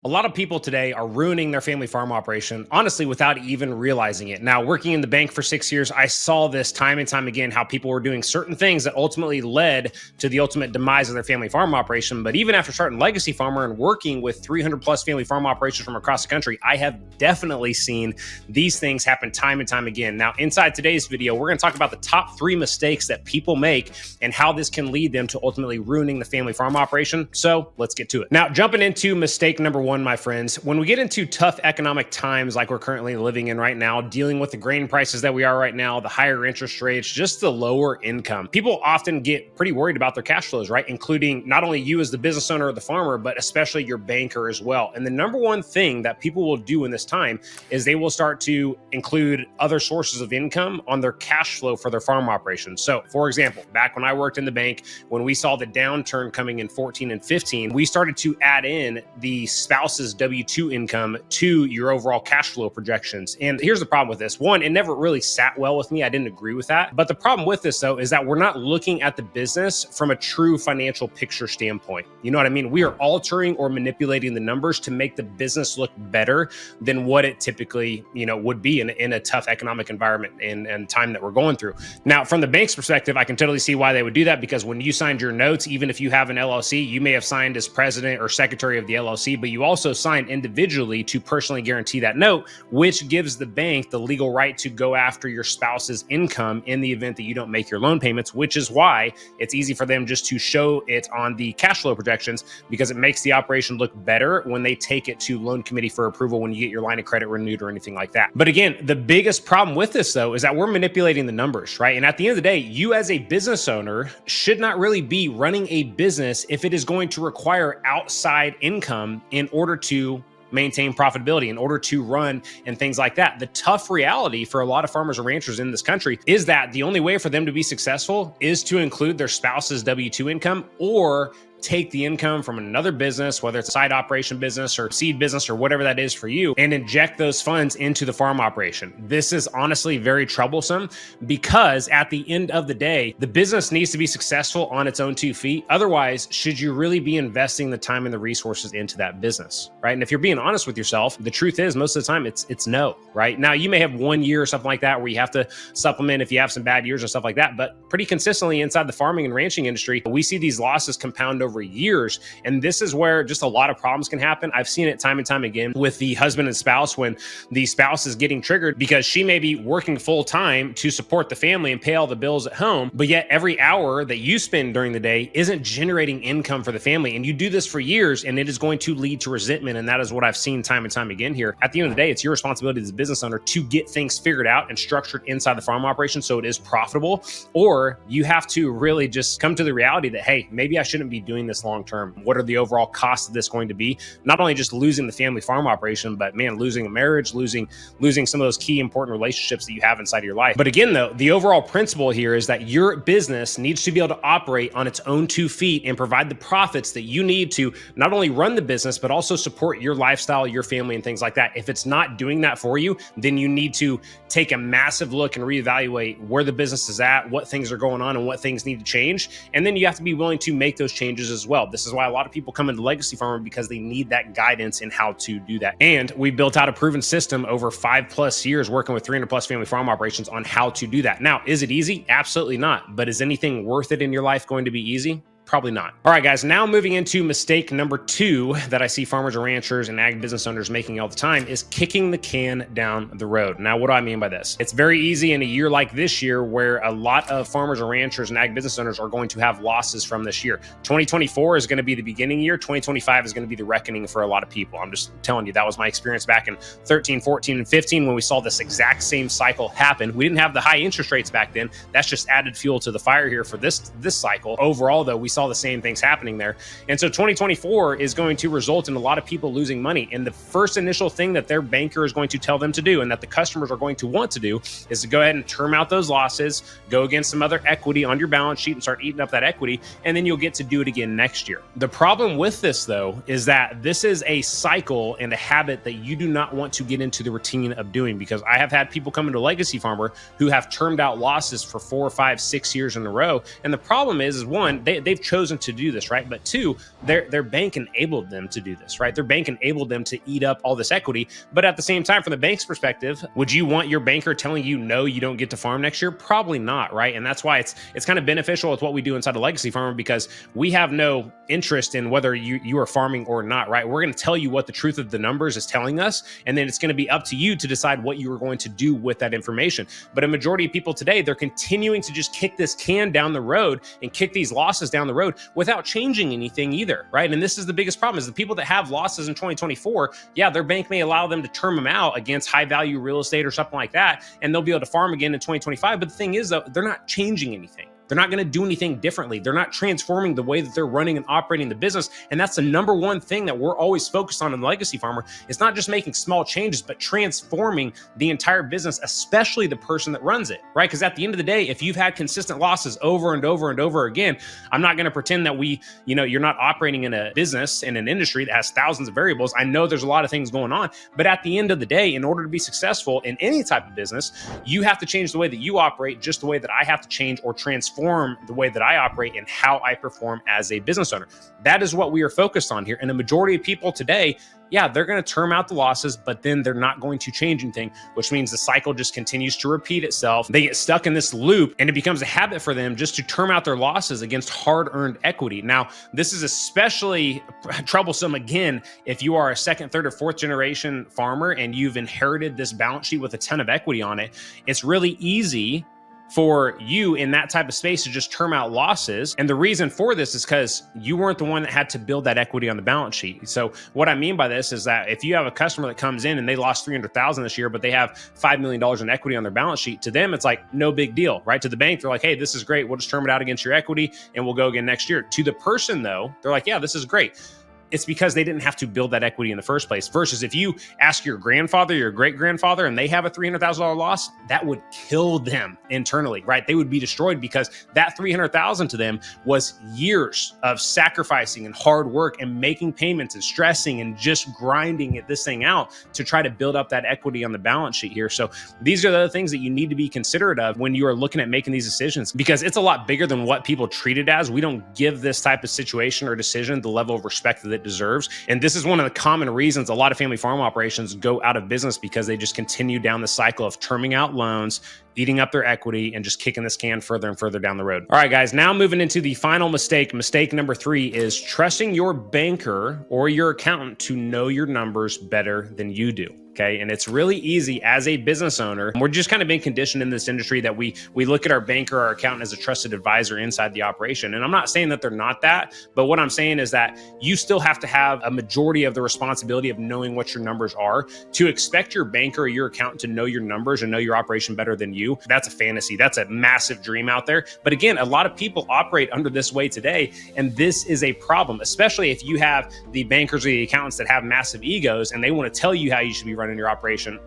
A lot of people today are ruining their family farm operation, honestly, without even realizing it. Now, working in the bank for 6 years, I saw this time and time again, how people were doing certain things that ultimately led to the ultimate demise of their family farm operation. But even after starting Legacy Farmer and working with 300 plus family farm operations from across the country, I have definitely seen these things happen time and time again. Now, inside today's video, we're going to talk about the top 3 mistakes that people make and how this can lead them to ultimately ruining the family farm operation. So let's get to it. Now, jumping into mistake number 1, my friends, when we get into tough economic times like we're currently living in right now, dealing with the grain prices that we are right now, the higher interest rates, just the lower income, people often get pretty worried about their cash flows, right? Including not only you as the business owner or the farmer, but especially your banker as well. And the number one thing that people will do in this time is they will start to include other sources of income on their cash flow for their farm operations. So for example, back when I worked in the bank, when we saw the downturn coming in 14 and 15, we started to add in the spouse's W-2 income to your overall cash flow projections. And here's the problem with this. One, it never really sat well with me. I didn't agree with that. But the problem with this, though, is that we're not looking at the business from a true financial picture standpoint. You know what I mean? We are altering or manipulating the numbers to make the business look better than what it typically, would be in a tough economic environment and time that we're going through. Now, from the bank's perspective, I can totally see why they would do that, because when you signed your notes, even if you have an LLC, you may have signed as president or secretary of the LLC, but you also signed individually to personally guarantee that note, which gives the bank the legal right to go after your spouse's income in the event that you don't make your loan payments, which is why it's easy for them just to show it on the cash flow projections, because it makes the operation look better when they take it to loan committee for approval when you get your line of credit renewed or anything like that. But again, the biggest problem with this, though, is that we're manipulating the numbers, right? And at the end of the day, you as a business owner should not really be running a business if it is going to require outside income in order to maintain profitability, in order to run and things like that. The tough reality for a lot of farmers and ranchers in this country is that the only way for them to be successful is to include their spouse's W-2 income, or take the income from another business, whether it's a side operation business or seed business or whatever that is for you, and inject those funds into the farm operation. This is honestly very troublesome, because at the end of the day, the business needs to be successful on its own 2 feet. Otherwise, should you really be investing the time and the resources into that business, right? And if you're being honest with yourself, the truth is most of the time it's no, right? Now, you may have 1 year or something like that where you have to supplement if you have some bad years and stuff like that, but pretty consistently inside the farming and ranching industry, we see these losses compound over years. And this is where just a lot of problems can happen. I've seen it time and time again with the husband and spouse, when the spouse is getting triggered because she may be working full time to support the family and pay all the bills at home, but yet every hour that you spend during the day isn't generating income for the family. And you do this for years, and it is going to lead to resentment. And that is what I've seen time and time again here. At the end of the day, it's your responsibility as a business owner to get things figured out and structured inside the farm operation so it is profitable, or you have to really just come to the reality that, hey, maybe I shouldn't be doing this long term. What are the overall costs of this going to be? Not only just losing the family farm operation, but man, losing a marriage, losing some of those key important relationships that you have inside of your life. But again, though, the overall principle here is that your business needs to be able to operate on its own 2 feet and provide the profits that you need to not only run the business, but also support your lifestyle, your family, and things like that. If it's not doing that for you, then you need to take a massive look and reevaluate where the business is at, what things are going on, and what things need to change. And then you have to be willing to make those changes as well. This is why a lot of people come into Legacy Farmer, because they need that guidance in how to do that. And we built out a proven system over 5+ years working with 300 plus family farm operations on how to do that. Now, is it easy? Absolutely not. But is anything worth it in your life going to be easy? Probably not. All right, guys, now moving into mistake number 2 that I see farmers and ranchers and ag business owners making all the time is kicking the can down the road. Now, what do I mean by this? It's very easy in a year like this year, where a lot of farmers and ranchers and ag business owners are going to have losses from this year. 2024 is going to be the beginning year. 2025 is going to be the reckoning for a lot of people. I'm just telling you, that was my experience back in 13, 14, and 15 when we saw this exact same cycle happen. We didn't have the high interest rates back then. That's just added fuel to the fire here for this cycle. Overall, though, we saw the same things happening there. And so 2024 is going to result in a lot of people losing money. And the first initial thing that their banker is going to tell them to do, and that the customers are going to want to do, is to go ahead and term out those losses, go against some other equity on your balance sheet and start eating up that equity. And then you'll get to do it again next year. The problem with this, though, is that this is a cycle and a habit that you do not want to get into the routine of doing, because I have had people come into Legacy Farmer who have termed out losses for 4, 5, 6 years in a row. And the problem is one, they've they've chosen to do this, right? But two, their bank enabled them to do this, right? Their bank enabled them to eat up all this equity. But at the same time, from the bank's perspective, would you want your banker telling you, no, you don't get to farm next year? Probably not, right? And that's why it's kind of beneficial with what we do inside a legacy farmer, because we have no interest in whether you are farming or not, right? We're going to tell you what the truth of the numbers is telling us, and then it's going to be up to you to decide what you are going to do with that information. But a majority of people today, they're continuing to just kick this can down the road and kick these losses down the road without changing anything either, right? And this is the biggest problem, is the people that have losses in 2024, yeah, their bank may allow them to term them out against high value real estate or something like that, and they'll be able to farm again in 2025. But the thing is, though, they're not changing anything. They're not going to do anything differently. They're not transforming the way that they're running and operating the business. And that's the number one thing that we're always focused on in the legacy farmer. It's not just making small changes, but transforming the entire business, especially the person that runs it, right? Because at the end of the day, if you've had consistent losses over and over and over again, I'm not going to pretend that you're not operating in a business, in an industry that has thousands of variables. I know there's a lot of things going on, but at the end of the day, in order to be successful in any type of business, you have to change the way that you operate, just the way that I have to change or transform the way that I operate and how I perform as a business owner. That is what we are focused on here. And the majority of people today, yeah, they're going to term out the losses, but then they're not going to change anything, which means the cycle just continues to repeat itself. They get stuck in this loop, and it becomes a habit for them just to term out their losses against hard-earned equity. Now, this is especially troublesome, again, if you are a second, third, or fourth generation farmer and you've inherited this balance sheet with a ton of equity on it. It's really easy for you in that type of space to just term out losses. And the reason for this is because you weren't the one that had to build that equity on the balance sheet. So what I mean by this is that if you have a customer that comes in and they lost $300,000 this year, but they have $5 million in equity on their balance sheet, to them, it's like no big deal, right? To the bank, they're like, hey, this is great. We'll just term it out against your equity and we'll go again next year. To the person though, they're like, yeah, this is great. It's because they didn't have to build that equity in the first place. Versus if you ask your grandfather, your great-grandfather, and they have a $300,000 loss, that would kill them internally, right? They would be destroyed because that $300,000 to them was years of sacrificing and hard work and making payments and stressing and just grinding this thing out to try to build up that equity on the balance sheet here. So these are the things that you need to be considerate of when you are looking at making these decisions, because it's a lot bigger than what people treat it as. We don't give this type of situation or decision the level of respect that it deserves. And this is one of the common reasons a lot of family farm operations go out of business, because they just continue down the cycle of terming out loans, eating up their equity, and just kicking this can further and further down the road. All right, guys, now moving into the final mistake. Mistake number 3 is trusting your banker or your accountant to know your numbers better than you do. Okay. And it's really easy as a business owner. We're just kind of been conditioned in this industry that we look at our banker or our accountant as a trusted advisor inside the operation. And I'm not saying that they're not that, but what I'm saying is that you still have to have a majority of the responsibility of knowing what your numbers are. To expect your banker or your accountant to know your numbers and know your operation better than you, that's a fantasy. That's a massive dream out there. But again, a lot of people operate under this way today. And this is a problem, especially if you have the bankers or the accountants that have massive egos and they want to tell you how you should be running your operation.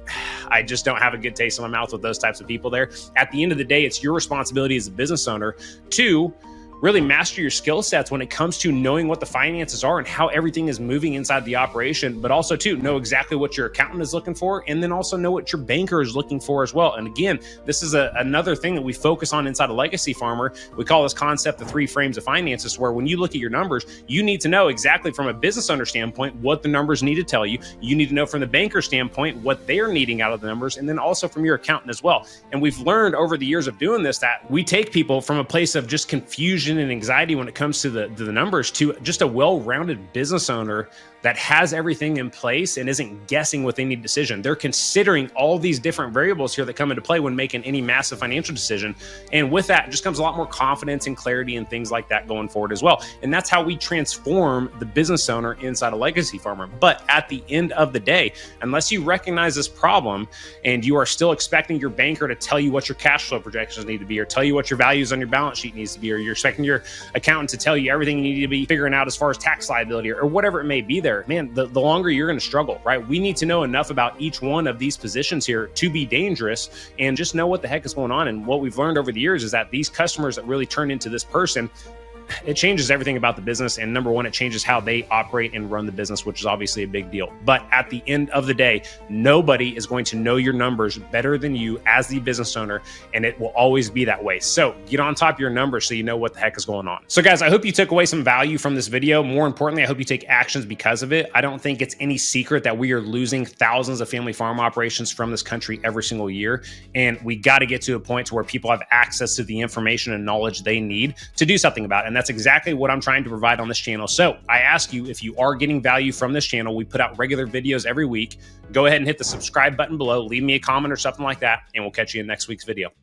I just don't have a good taste in my mouth with those types of people there. At the end of the day, it's your responsibility as a business owner to really master your skill sets when it comes to knowing what the finances are and how everything is moving inside the operation, but also to know exactly what your accountant is looking for, and then also know what your banker is looking for as well. And again, this is another thing that we focus on inside a legacy farmer. We call this concept the 3 frames of finances, where when you look at your numbers, you need to know exactly from a business owner standpoint what the numbers need to tell you. You need to know from the banker standpoint what they're needing out of the numbers, and then also from your accountant as well. And we've learned over the years of doing this that we take people from a place of just confusion and anxiety when it comes to the numbers to just a well-rounded business owner that has everything in place and isn't guessing with any decision. They're considering all these different variables here that come into play when making any massive financial decision. And with that just comes a lot more confidence and clarity and things like that going forward as well. And that's how we transform the business owner inside a legacy farmer. But at the end of the day, unless you recognize this problem and you are still expecting your banker to tell you what your cash flow projections need to be, or tell you what your values on your balance sheet needs to be, or you're expecting your accountant to tell you everything you need to be figuring out as far as tax liability or whatever it may be there, man, the longer you're going to struggle, right? We need to know enough about each one of these positions here to be dangerous and just know what the heck is going on. And what we've learned over the years is that these customers that really turn into this person, it changes everything about the business. And number one, it changes how they operate and run the business, which is obviously a big deal. But at the end of the day, nobody is going to know your numbers better than you as the business owner, and it will always be that way. So get on top of your numbers so you know what the heck is going on. So guys, I hope you took away some value from this video. More importantly, I hope you take actions because of it. I don't think it's any secret that we are losing thousands of family farm operations from this country every single year. And we got to get to a point to where people have access to the information and knowledge they need to do something about it. And that's exactly what I'm trying to provide on this channel. So I ask you, if you are getting value from this channel, we put out regular videos every week. Go ahead and hit the subscribe button below, leave me a comment or something like that, and we'll catch you in next week's video.